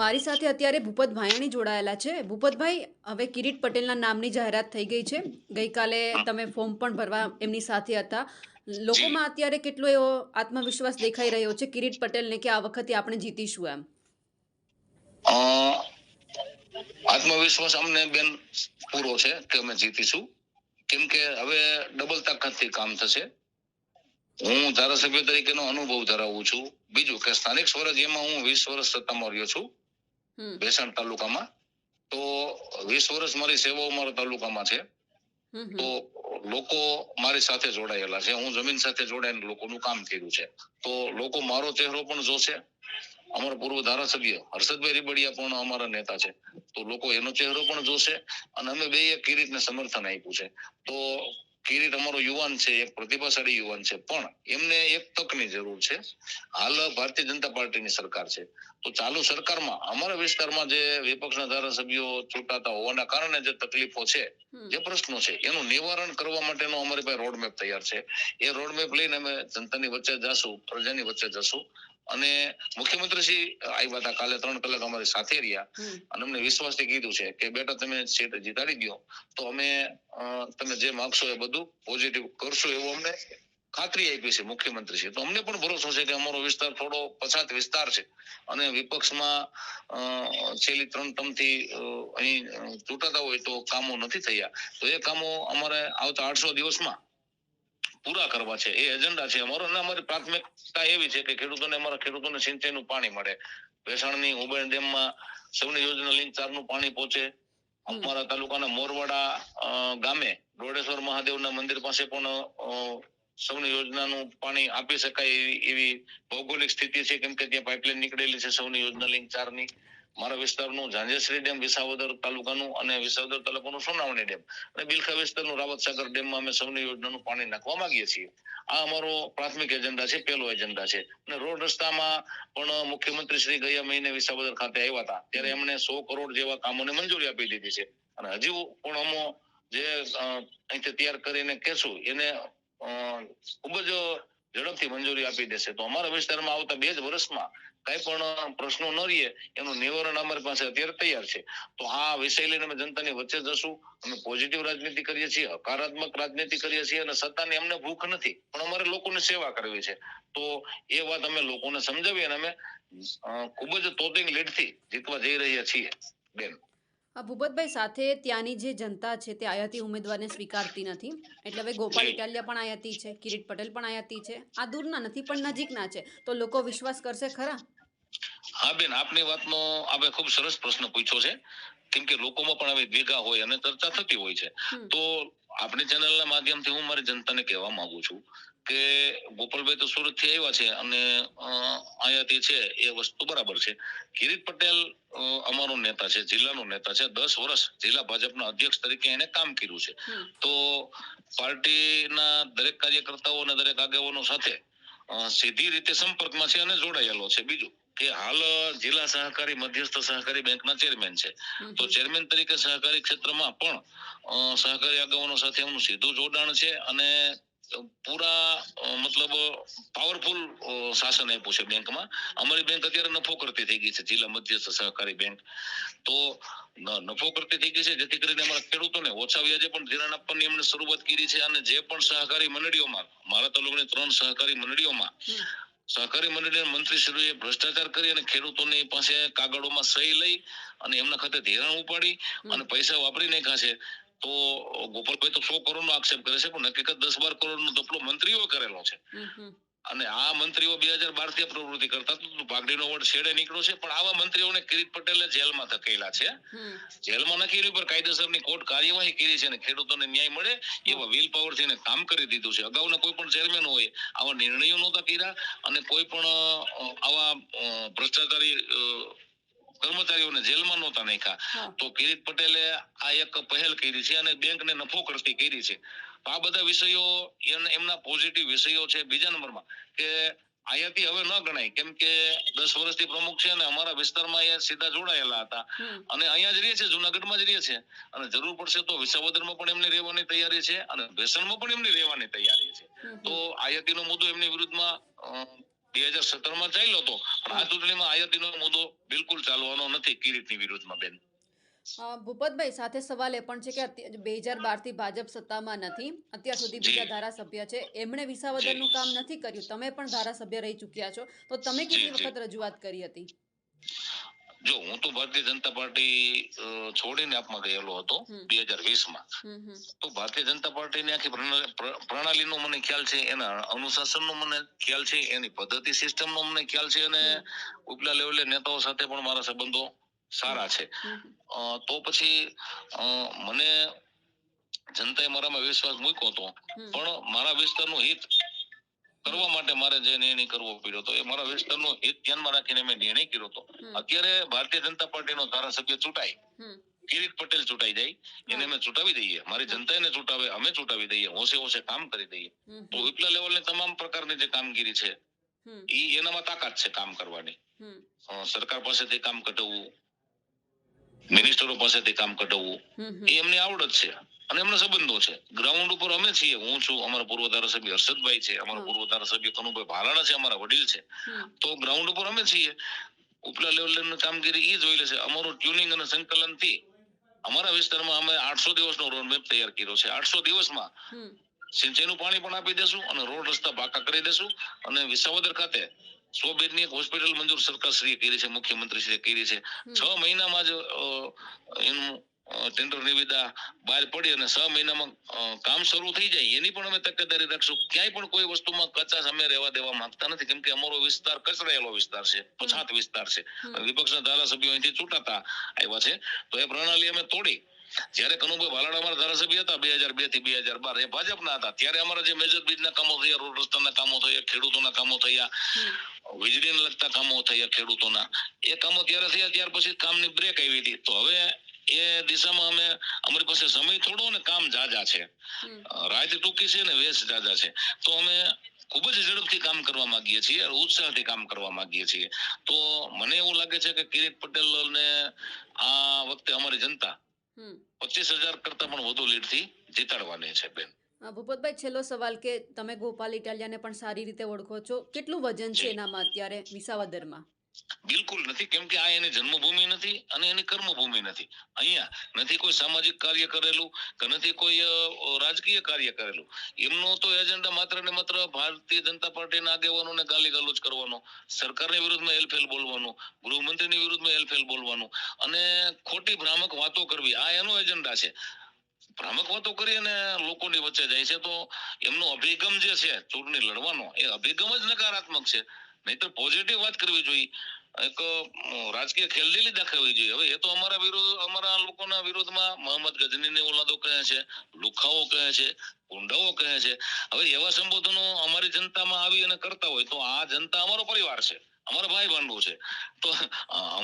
મારી સાથે અત્યારે ભૂપત ભાયાણી જોડાયેલા છે. ભૂપતભાઈ, હવે કિરીટ પટેલના નામની જાહેરાત થઈ ગઈ છે. ગઈકાલે તમે ફોર્મ પણ ભરવા એમની સાથે હતા. જી લોકોમાં અત્યારે કેટલો એવો આત્મવિશ્વાસ દેખાઈ રહ્યો છે કિરીટ પટેલને કે આ વખતે આપણે જીતીશું એમ? અ, આત્મવિશ્વાસ અમને બેન પૂરો છે કે અમે જીતીશું. કેમ કે હવે ડબલ તાકાતથી કામ થશે. હું ધારાસભ્ય તરીકેનો અનુભવ ધરાવું છું. બીજું કે સ્થાનિક સ્વરાજ્યમાં હું 20 વર્ષ સત્તામાં રહ્યો છું હમ ભેસાણ તાલુકામાં. તો 20 વર્ષ મારી સેવાઓ મારા તાલુકામાં છે. હમ તો હમ લોકો મારી સાથે જોડાયેલા છે. હું જમીન સાથે જોડાઈને લોકોનું કામ કર્યું છે. તો લોકો મારો ચહેરો પણ જોશે. અમારા પૂર્વ ધારાસભ્ય હર્ષદભાઈ રીબડિયા પણ અમારા નેતા છે. તો લોકો એનો ચહેરો પણ જોશે. અને અમે બે કિરીટને સમર્થન આપ્યું છે. તો કિરીટ અમારો યુવાન છે, એક પ્રતિભાશાળી યુવાન છે, પણ એમને એક તકની જરૂર છે. હાલ ભારતીય જનતા પાર્ટીની સરકાર છે. તો ચાલુ સરકારમાં અમારા વિસ્તારમાં જે વિપક્ષના ધારાસભ્યો ચૂંટાતા હોવાના કારણે જે તકલીફો છે, હમ જે પ્રશ્નો છે, એનું નિવારણ કરવા માટેનો અમારી પાસે રોડમેપ તૈયાર છે. એ રોડમેપ લઈને અમે જનતાની વચ્ચે જશું, પ્રજાની વચ્ચે જશું. અને મુખ્યમંત્રીશ્રી આવ્યા હતા કાલે, 3 કલાક અમારી સાથે રહ્યા. હમ અને અમને વિશ્વાસથી કીધું છે કે બેટા તમે સીટ જીતાડી દો તો અમે તમે જે માંગશો એ બધું પોઝિટિવ કરશું, એવું અમને ખાતરી આપી છે મુખ્યમંત્રીશ્રી. તો અમને પણ ભરોસો છે કે અમારો વિસ્તાર થોડો પછાત વિસ્તાર છે અને વિપક્ષમાં છેલ્લી 3 ટર્મથી અહીં ચૂંટાતા હોય તો કામો નથી થયા. તો એ કામો અમારે આવતા 800 દિવસમાં પૂરા કરવા છે. એ એજન્ડા છે અમારો. અને અમારી પ્રાથમિકતા એવી છે કે અમારા ખેડૂતોને સિંચાઈનું પાણી મળે. ભેસાણની ઉબેણ ડેમમાં સૌની યોજના લિંક 4 નું પાણી પહોંચે. હમ અમારા તાલુકાના મોરવાડા ગામે રોડેશ્વર મહાદેવના મંદિર પાસે પણ સૌની યોજનાનું પાણી આપી શકાય એવી ભૌગોલિક સ્થિતિ છે. કેમ કે ત્યાં પાઇપલાઇન નીકળેલી છે સૌની યોજના લિંક 4 ની. મારા વિસ્તારનું ઝાંઝેશ્રી ડેમ વિસાવદર તાલુકાનું અને વિસાવદર તાલુકાનું સોનાવણી ડેમ અને બિલખા વિસ્તારનું રાવતસાગર ડેમમાં અમે સૌની યોજનાનું પાણી નાખવા માંગીએ છીએ. આ અમારો પ્રાથમિક એજન્ડા છે, પહેલો એજન્ડા છે. અને રોડ રસ્તામાં પણ મુખ્યમંત્રી શ્રી ગયા મહિને વિસાવદર ખાતે આવ્યા હતા ત્યારે એમણે 100 કરોડ જેવા કામોને મંજૂરી આપી દીધી છે. અને હજુ પણ અમો જે અહીંથી તૈયાર કરીને કહેશું એને ખૂબ જ ઝડપથી મંજૂરી આપી દેશે. તો અમારા વિસ્તારમાં આવતા 2 જ વર્ષમાં કઈ પણ પ્રશ્નો ન રહીએ એનું નિવારણ અમારી પાસે અત્યારે તૈયાર છે. તો આ વિષય લઈને અમે જનતાની વચ્ચે જશું. અમે પોઝિટિવ રાજનીતિ કરીએ છીએ, હકારાત્મક રાજનીતિ કરીએ છીએ અને સત્તાની અમને ભૂખ નથી, પણ અમારે લોકોની સેવા કરવી છે. તો એ વાત અમે લોકોને સમજાવી અને અમે ખૂબ જ તોતિંગ લીડથી જીતવા જઈ રહ્યા છીએ બેન. ભૂપતભાઈ, સાથે ત્યાંની જે જનતા છે તે આયાતી ઉમેદવારને સ્વીકારતી નથી. એટલે હવે ગોપાલ જી ઇટાલિયા પણ આયાતી છે, કિરીટ પટેલ પણ આયાતી છે. આ દૂરના નથી પણ નજીકના છે. તો લોકો વિશ્વાસ કરશે ખરા? હા બેન, આપની વાતનો આપણે ખૂબ સરસ પ્રશ્ન પૂછ્યો છે. કેમ કે લોકોમાં પણ આવી દ્વિધા હોય અને ચર્ચા થતી હોય છે. હમ તો આપણી ચેનલના માધ્યમથી હું મારી જનતાને કહેવા માંગુ છું કે ગોપાલભાઈ તો સુરત થી આવ્યા છે અને આયાથી છે, એ વસ્તુ બરાબર છે. કિરીટ પટેલ અમારો નેતા છે, જિલ્લાનો નેતા છે. 10 વર્ષ જિલ્લા ભાજપના અધ્યક્ષ તરીકે એને કામ કર્યું છે. હમ તો પાર્ટીના દરેક કાર્યકર્તાઓ અને દરેક આગેવાનો સાથે સીધી રીતે સંપર્કમાં છે અને જોડાયેલો છે. બીજું કે હાલ જિલ્લા સહકારી મધ્યસ્થ સહકારી બેંકના ચેરમેન છે. હમ તો હમ ચેરમેન તરીકે સહકારી ક્ષેત્રમાં પણ સહકારી આગેવાનો સાથે એમનું સીધું જોડાણ છે અને પૂરા મતલબ પાવરફુલ શાસન આપ્યું છે બેંકમાં. અમારી બેંક અત્યારે નફો કરતી થઈ ગઈ છે, જિલ્લા મધ્યસ્થ સહકારી બેંક. તો નફો કરતી થઈ ગઈ છે, જેથી કરીને અમારા ખેડૂતોને ઓછા વ્યાજે પણ ધિરાણ આપવાની એમણે શરૂઆત કરી છે. અને જે પણ સહકારી મંડળીઓમાં, મારા તાલુકાની 3 સહકારી મંડળીઓમાં હમ સહકારી મંડળીના મંત્રીશ્રીએ ભ્રષ્ટાચાર કરી અને ખેડૂતોની પાસે કાગળોમાં સહી લઈ અને એમના ખાતે ધિરાણ ઉપાડી હમ અને પૈસા વાપરી નાખ્યા છે. તો ગોપાલભાઈ તો 100 કરોડ નો આક્ષેપ કરે છે, પણ હકીકત 10-12 કરોડ નો ધપલો મંત્રીઓ કરેલો છે. હમ હમ અને આ મંત્રીઓ 2012 થી પ્રવૃત્તિ કરતા હતા. ભાગડીનો વડ છેડે નીકળ્યો છે, પણ આવા મંત્રીઓને કિરીટ પટેલે જેલમાં ધકેલા છે. હમ જેલમાં નાખી એની પર કાયદેસરની કોર્ટ કાર્યવાહી કરી છે અને ખેડૂતોને ન્યાય મળે હા એવા વિલ પાવર થી કામ કરી દીધું છે. અગાઉના કોઈ પણ ચેરમેન હોય આવા નિર્ણયો નહોતા કર્યા અને કોઈ પણ આવા ભ્રષ્ટાચારી કર્મચારીઓને જેલમાં નહોતા નાખ્યા. હા તો કિરીટ પટેલે આ એક પહેલ કરી છે અને બેંકને નફો કરતી કરી છે. તો આ બધા વિષયો એમના પોઝિટિવ વિષયો છે. બીજા નંબરમાં કે આયાથી હવે ન ગણાય, કેમ કે 10 વર્ષથી પ્રમુખ છે અને અમારા વિસ્તારમાં એ સીધા જોડાયેલા હતા હમ અને અહીંયા જ રહે છે, જુનાગઢમાં જ રહે છે. અને જરૂર પડશે તો વિસાવદરમાં પણ એમની રહેવાની તૈયારી છે અને ભેસાણમાં પણ એમની રહેવાની તૈયારી છે. હમ તો હમ આયાતીનો મુદ્દો એમની વિરુદ્ધમાં 2017 માં ચાલ્યો હતો, પણ આ ચૂંટણીમાં આયાતીનો મુદ્દો બિલકુલ ચાલવાનો નથી કિરીટની વિરુદ્ધમાં બેન. ભૂપતભાઈ, સાથે સવાલ એ પણ છે કે 2012 થી ભાજપ સત્તામાં નથી, અત્યાર સુધી જી. બીજા ધારાસભ્ય છે, એમણે વિસાવદરનું કામ નથી કર્યું, તમે પણ ધારાસભ્ય રહી ચૂક્યા છો, તો તમે કેટલી જી. વખત રજૂઆત કરી હતી? જો હું તો ભારતીય જનતા પાર્ટી છોડીને આપમાં ગયેલો હતો 2020 માં. તો ભારતીય જનતા પાર્ટીની આખી પ્રણાલીનો મને ખ્યાલ છે, એના અનુશાસનનો મને ખ્યાલ છે, એની પદ્ધતિ સિસ્ટમનો મને ખ્યાલ છે, અને ઉપલા લેવલે નેતાઓ સાથે પણ મારા સંબંધો સારા છે. તો પછી મને જનતાએ મારામાં વિશ્વાસ મૂક્યો હતો, પણ મારા વિસ્તારનું હિત કરવા માટે મારે જે નિર્ણય કરવો પડ્યો હતો, એ મારા વિસ્તારનું હિત ધ્યાનમાં રાખીને મેં નિર્ણય કર્યો હતો. અત્યારે ભારતીય જનતા પાર્ટીનો ધારાસભ્ય ચૂંટાય, કિરીટ પટેલ ચૂંટાઈ જાય, એને અમે ચૂંટાવી દઈએ, મારી જનતા એને ચૂંટાવે, અમે ચૂંટાવી દઈએ, હોશે હોશે કામ કરી દઈએ, તો ઉપલા લેવલની તમામ પ્રકારની જે કામગીરી છે ઈ એનામાં તાકાત છે કામ કરવાની. સરકાર પાસેથી કામ કઢાવવું, મિનિસ્ટરો પાસેથી કામ કઢાવવું, એ એમની આવડત છે અને એમના સંબંધો છે. ગ્રાઉન્ડ ઉપર અમે છીએ, હું છું, અમારા પૂર્વ ધારાસભ્ય હર્ષદભાઈ છે, અમારા પૂર્વ ધારાસભ્ય કનુભાઈ ભાલાળા છે, અમારા વડીલ છે. તો ગ્રાઉન્ડ ઉપર અમે છીએ, ઉપલા લેવલની કામગીરી ઈ જોઈ લેશે. અમારું ટ્યુનિંગ અને સંકલન થી અમારા વિસ્તારમાં અમે 800 દિવસનો રોડ મેપ તૈયાર કર્યો છે. 800 દિવસમાં સિંચાઈનું પાણી પણ આપી દેશું અને રોડ રસ્તા પાકા કરી દેશું, અને વિસાવદર ખાતે 100 બેડની એક હોસ્પિટલ મંજૂર સરકારશ્રીએ કરી છે, મુખ્યમંત્રીશ્રીએ કરી છે. 6 મહિનામાં જ એનું ટેન્ડર નિવિદા બહાર પડી અને 6 મહિનામાં કામ શરૂ થઈ જાય, એની પણ અમે તકેદારી રાખશું. ક્યાંય પણ કોઈ વસ્તુમાં કચાશ અમે રહેવા દેવા માંગતા નથી, કેમ કે અમારો વિસ્તાર કચરાયેલો વિસ્તાર છે, પછાત વિસ્તાર છે. વિપક્ષના ધારાસભ્યો અહીંથી ચૂંટાતા આવ્યા છે, તો એ પ્રણાલી અમે તોડી. જયારે કનુભાઈ ભાલાળા અમારા ધારાસભ્ય હતા 2002 થી 2012, એ ભાજપના હતા, ત્યારે અમારા જે મેજર બ્રિજના કામો થયા, રોડ રસ્તાના કામો થયા, ખેડૂતોના કામો થયા, વીજળીને લગતા કામો થયા ખેડૂતોના, એ કામો ત્યારે થયા. ત્યાર પછી કામની બ્રેક આવી હતી. તો હવે એ દિશામાં અમે, અમારી પાસે સમય થોડો ને કામ જાજા છે, રાત ટૂંકી છે ને વેશ જાજા છે, તો અમે ખૂબ જ ઝડપથી કામ કરવા માંગીએ છીએ, ઉત્સાહથી કામ કરવા માંગીએ છીએ. તો મને એવું લાગે છે કે કિરીટ પટેલ ને આ વખતે અમારી જનતા 25,000 કરતા પણ વધુ લીડથી જીતાડવાની છે બેન. ભૂપતભાઈ, છેલ્લો સવાલ કે તમે ગોપાલ ઇટાલિયાને પણ સારી રીતે ઓળખો છો, કેટલું વજન છે એનામાં અત્યારે વિસાવદરમાં? બિલકુલ નથી, કેમ કે આ એની જન્મભૂમિ નથી અને એની કર્મભૂમિ નથી. અહીંયા નથી કોઈ સામાજિક કાર્ય કરેલું કે નથી કોઈ રાજકીય કાર્ય કરેલું. એમનો તો એજન્ડા માત્ર ને માત્ર ભારતીય જનતા પાર્ટીના આગેવાનોને ગાલી ગલોચ કરવાનો, સરકારની વિરુદ્ધમાં હેલફેલ બોલવાનું, ગૃહમંત્રીની વિરુદ્ધમાં હેલફેલ બોલવાનું અને ખોટી ભ્રામક વાતો કરવી, આ એનો એજન્ડા છે. ભ્રામક વાતો કરી અને લોકોની વચ્ચે જાય છે, તો એમનો અભિગમ જે છે ચૂંટણી લડવાનો, એ અભિગમ જ નકારાત્મક છે. નહીતર પોઝિટિવ વાત કરવી જોઈએ, એક રાજકીય ખેલદિલી દાખવવી જોઈએ. હવે એ તો અમારા વિરોધ, અમારા લોકોના વિરોધમાં મોહમ્મદ ગજનીની ઓલાદો કહે છે, લુખાઓ કહે છે, ગુંડાઓ કહે છે. હવે એવા સંબોધનો અમારી જનતામાં આવી અને કરતા હોય, તો આ જનતા અમારો પરિવાર છે, અમારા ભાઈ ભાંડુ છે. તો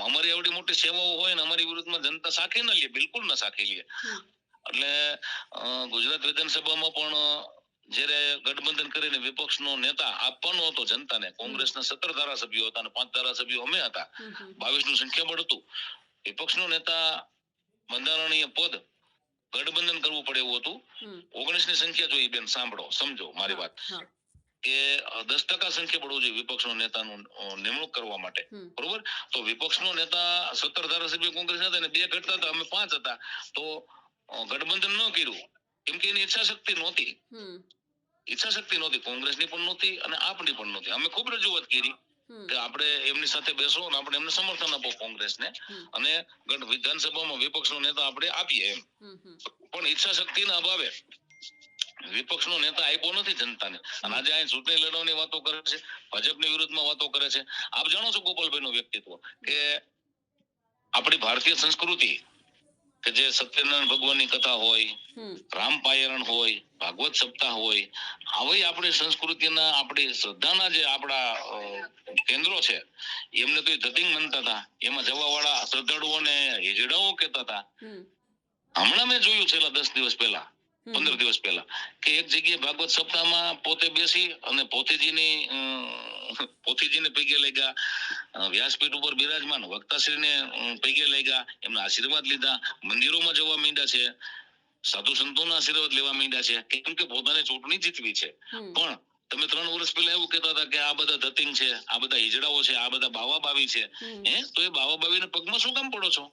અમારી આવડી મોટી સેવાઓ હોય ને અમારી વિરુદ્ધમાં જનતા સાખી ન લે, બિલકુલ ન સાખી લે. એટલે ગુજરાત વિધાનસભામાં પણ જયારે ગઠબંધન કરીને વિપક્ષનો નેતા આપવાનો હતો જનતાને, કોંગ્રેસના 17 ધારાસભ્યો હતા અને 5 ધારાસભ્યો અમે હતા, 22 નું સંખ્યાબળ હતું. વિપક્ષનો નેતા બંધારણીય પદ ગઠબંધન કરવું પડે એવું હતું. 19 ની સંખ્યા જોઈએ બેન, સાંભળો, સમજો મારી વાત, કે 10% સંખ્યા પડવું જોઈએ વિપક્ષનો નેતાનું નિમણૂક કરવા માટે, બરોબર? તો વિપક્ષનો નેતા 17 ધારાસભ્યો કોંગ્રેસ હતા અને 2 ઘટતા હતા, અમે 5 હતા. તો ગઠબંધન ન કર્યું કેમ કે એની ઈચ્છા શક્તિ નહોતી. ઈચ્છા શક્તિ નહોતી, કોંગ્રેસની પણ નહોતી અને આપની પણ નહોતી. અમે ખૂબ રજૂઆત કરી કે આપણે એમની સાથે બેસો અને આપણે એમને સમર્થન આપો કોંગ્રેસને, અને વિધાનસભામાં વિપક્ષનો નેતા આપણે આપીએ એમ. પણ ઈચ્છા શક્તિના અભાવે વિપક્ષનો નેતા આપ્યો નથી જનતાને, અને આજે અહીં ચૂંટણી લડવાની વાતો કરે છે, ભાજપની વિરુદ્ધમાં વાતો કરે છે. આપ જાણો છો ગોપાલભાઈનું વ્યક્તિત્વ, કે આપણી ભારતીય સંસ્કૃતિ કે જે સત્યનારાયણ ભગવાનની કથા હોય, રામ પાયરણ હોય, ભાગવત સપ્તાહ હોય, આવી આપણી સંસ્કૃતિના, આપણી શ્રદ્ધાના જે આપણા કેન્દ્રો છે, એમને તો ધતિંગ માનતા હતા. એમાં જવા વાળા શ્રદ્ધાળુઓને હિજડાઓ કહેતા હતા. હમણાં મેં જોયું છેલ્લા 10 દિવસ પહેલા, 15 દિવસ પહેલા, કે એક જગ્યાએ ભાગવત સપ્તાહમાં પોતે બેસી અને પોથીજીને પૈગે લાગ્યા, વ્યાસપીઠ ઉપર બિરાજમાન વક્તાશ્રીને પૈગે લાગ્યા, એમના આશીર્વાદ લીધા, મંદિરોમાં જવા માંડ્યા છે, સાધુ સંતોના આશીર્વાદ લેવા માંડ્યા છે, કેમ કે પોતાને ચૂંટણી જીતવી છે. પણ તમે 3 વર્ષ પહેલા એવું કહેતા હતા કે આ બધા ધતિંગ છે, આ બધા હિજડાઓ છે, આ બધા બાવા બાવી છે. તો એ બાવા બાવીને પગમાં શું કામ પડો છો?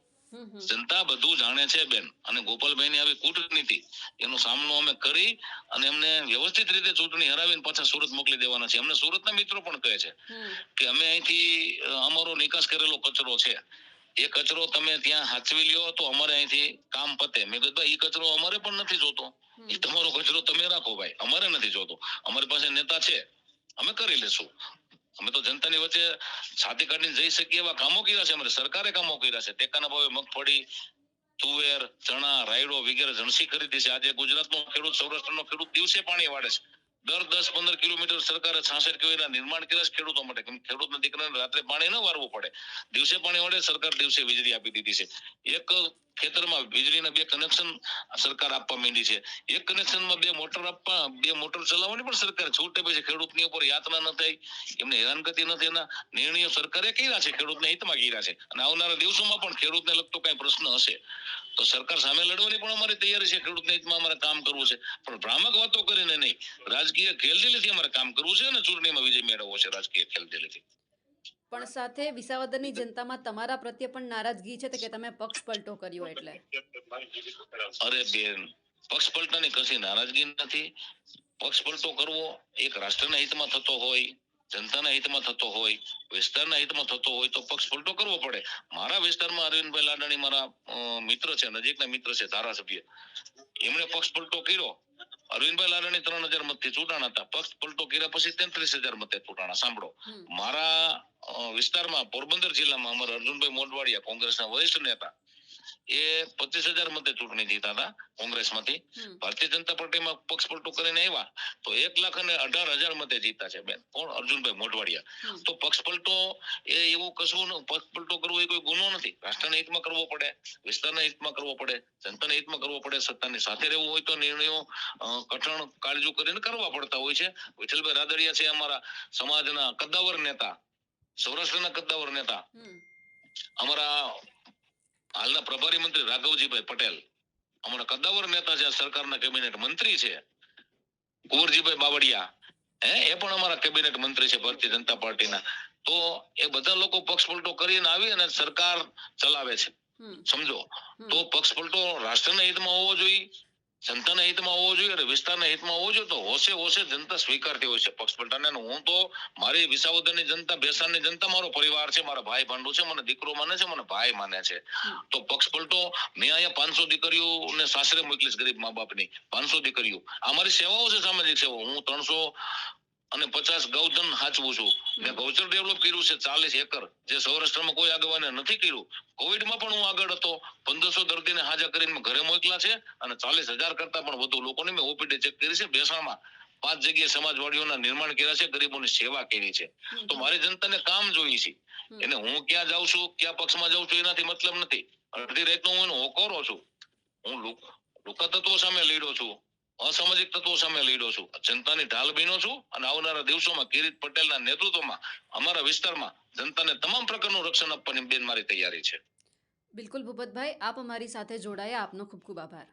જનતા બધું જાણે છે બેન. અને ગોપાલભાઈની આવી કૂટનીતિ એનો સામનો અમે કરી અને એમને વ્યવસ્થિત રીતે ચૂંટણી હરાવીને પાછા સુરત મોકલી દેવાના છે. અમને સુરતના મિત્રો પણ કહે છે કે અમે અહીંથી અમારો નિકાસ કરેલો કચરો છે, એ કચરો તમે ત્યાં હાચવી લ્યો તો અમારે અહીંથી કામ પતે. મેં કીધું ભાઈ, એ કચરો અમારે પણ નથી જોતો, એ તમારો કચરો તમે રાખો ભાઈ, અમારે નથી જોતો. અમારી પાસે નેતા છે, અમે કરી લેશું. અમે તો જનતાની વચ્ચે છાતી કાઢીને જઈ શકીએ એવા કામો કર્યા છે. અમારે સરકારે કામો કર્યા છે. ટેકાના ભાવે મગફળી, તુવેર, ચણા, રાયડો વગેરે જણસી ખરીદી છે. આજે ગુજરાતનો ખેડૂત, સૌરાષ્ટ્રનો ખેડૂત દિવસે પાણી વાળે છે. દર 10-15 કિલોમીટર સરકારે 66 કીઓના નિર્માણ કર્યા છે ખેડૂતો માટે. કેમ ખેડૂતના દીકરાને રાત્રે પાણી ન વારવું પડે. દિવસે પાણી વાળે, સરકાર દિવસે વીજળી આપી દીધી છે. એક ખેતરમાં વીજળીના 2 કનેક્શન સરકાર આપવા માંડી છે. એક કનેક્શનમાં 2 મોટર આપવા, 2 મોટર ચલાવવાની પણ સરકાર છૂટ આપે છે. ખેડૂતની ઉપર યાતના ન થાય, એમને હેરાનગતિ ન થાય, એના નિર્ણયો સરકારે કર્યા છે, ખેડૂતને હિતમાં કર્યા છે. અને આવનારા દિવસોમાં પણ ખેડૂતને લગતો કઈ પ્રશ્ન હશે તો સરકાર સામે લડવાની પણ અમારી તૈયારી છે. ખેડૂતના હિતમાં અમારે કામ કરવું છે, પણ ભ્રામક વાતો કરીને નહીં. રાજકીય ખેલદિલીથી અમારે કામ કરવું છે અને ચૂંટણીમાં વિજય મેળવવો છે રાજકીય ખેલદિલીથી. પણ સાથે વિસાવદરની જનતામાં તમારા પ્રત્યે પણ નારાજગી છે કે તમે પક્ષ પલટો કર્યો એટલે. અરે બેન, પક્ષ પલટાની કશી નારાજગી નથી. પક્ષ પલટો કરવો એક રાષ્ટ્રના હિતમાં થતો હોય, જનતાના હિતમાં થતો હોય, વિસ્તારના હિતમાં થતો હોય તો પક્ષ પલટો કરવો પડે. મારા વિસ્તારમાં અરવિંદભાઈ લાડાણી મારા મિત્ર છે, નજીકના મિત્ર છે, ધારાસભ્ય. એમણે પક્ષ પલટો કર્યો. અરવિંદભાઈ લાડાણી 3000 મતથી ચૂંટાણા હતા. પક્ષ પલટો કર્યા પછી 33000 મતે ચૂંટાણા. સાંભળો, મારા વિસ્તારમાં પોરબંદર જિલ્લામાં અમારા અર્જુનભાઈ મોઢવાડિયા, કોંગ્રેસના વરિષ્ઠ નેતા, એ 25,000 મતે ચૂંટણી જીતા હતા કોંગ્રેસમાંથી. ભારતીય જનતા પાર્ટીમાં પક્ષ પલટો કરીને આવ્યા તો 1,18,000 મતે જીતા છે બેન. કોણ? અર્જુનભાઈ મોઢવાડિયા. તો પક્ષ પલટો એ એવું કશું, પક્ષ પલટો કરવો એ કોઈ ગુનો નથી. રાષ્ટ્રના હિતમાં કરવો પડે, વિસ્તારના હિતમાં કરવો પડે, જનતાના હિતમાં કરવો પડે. સત્તાની સાથે રહેવું હોય તો નિર્ણયો કઠણ કાળજુ કરીને કરવા પડતા હોય છે. વિઠ્ઠલભાઈ રાદડિયા છે અમારા સમાજના કદ્દાવર નેતા, સૌરાષ્ટ્રના કદ્દાવર નેતા. અમારા હાલના પ્રભારી મંત્રી રાઘવજીભાઈ પટેલ અમારા કદ્દાવર નેતા છે, સરકારના કેબિનેટ મંત્રી છે. કુંવરજીભાઈ બાવળિયા, એ પણ અમારા કેબિનેટ મંત્રી છે ભારતીય જનતા પાર્ટીના. તો એ બધા લોકો પક્ષ પલટો કરીને આવી અને સરકાર ચલાવે છે. સમજો, તો પક્ષ પલટો રાષ્ટ્રના હિતમાં હોવો જોઈએ, જનતાના હિતમાં હોવો જોઈએ અને વિસ્તારના હિતમાં હોવો જોઈએ. તો હોશે હોશે જનતા સ્વીકારતી હોય છે પક્ષ પલટાને. હું તો મારી વિસાવદરની જનતા, ભેસાણની જનતા મારો પરિવાર છે, મારા ભાઈ ભાંડુ છે, મને દીકરો માને છે, મને ભાઈ માને છે. તો પક્ષ પલટો મેં અહીંયા 500 દીકરીઓને સાસરે મોકલીશ, ગરીબ મા બાપની 500 દીકરીઓ. આ મારી સેવાઓ છે, સામાજિક સેવાઓ. હું 350 ગૌધન હાચવું છું. મેં ગૌચર ડેવલપ કર્યું છે 40 એકર, જે સૌરાષ્ટ્રમાં કોઈ આગેવાને નથી કર્યું. કોવિડમાં પણ હું આગળ હતો. 1500 દર્દીને હાજર કરીને ઘરે મોકલા છે અને 40,000 કરતા પણ વધુ લોકોને મેં ઓપીડી ચેક કરી છે. ભેસાણમાં 5 જગ્યાએ સમાજવાડીઓના નિર્માણ કર્યા છે, ગરીબોની સેવા કરી છે. તો મારી જનતાને કામ જોઈએ છે. એને હું ક્યાં જાઉં છું, ક્યાં પક્ષમાં જાઉં છું એનાથી મતલબ નથી. અડધી રાતનો હું એનો હોકોરો છું. હું લુકા તત્વો સામે લડ્યો છું, અસામાજિક તત્વો સામે લડ્યો છું, જનતાની ઢાલ બન્યો છું. અને આવનારા દિવસોમાં કિરીટ પટેલના નેતૃત્વમાં અમારા વિસ્તારમાં જનતાને તમામ પ્રકારનું રક્ષણ આપવાની બેન મારી તૈયારી છે. બિલકુલ ભૂપતભાઈ, આપ અમારી સાથે જોડાયા, આપનો ખૂબ ખૂબ આભાર.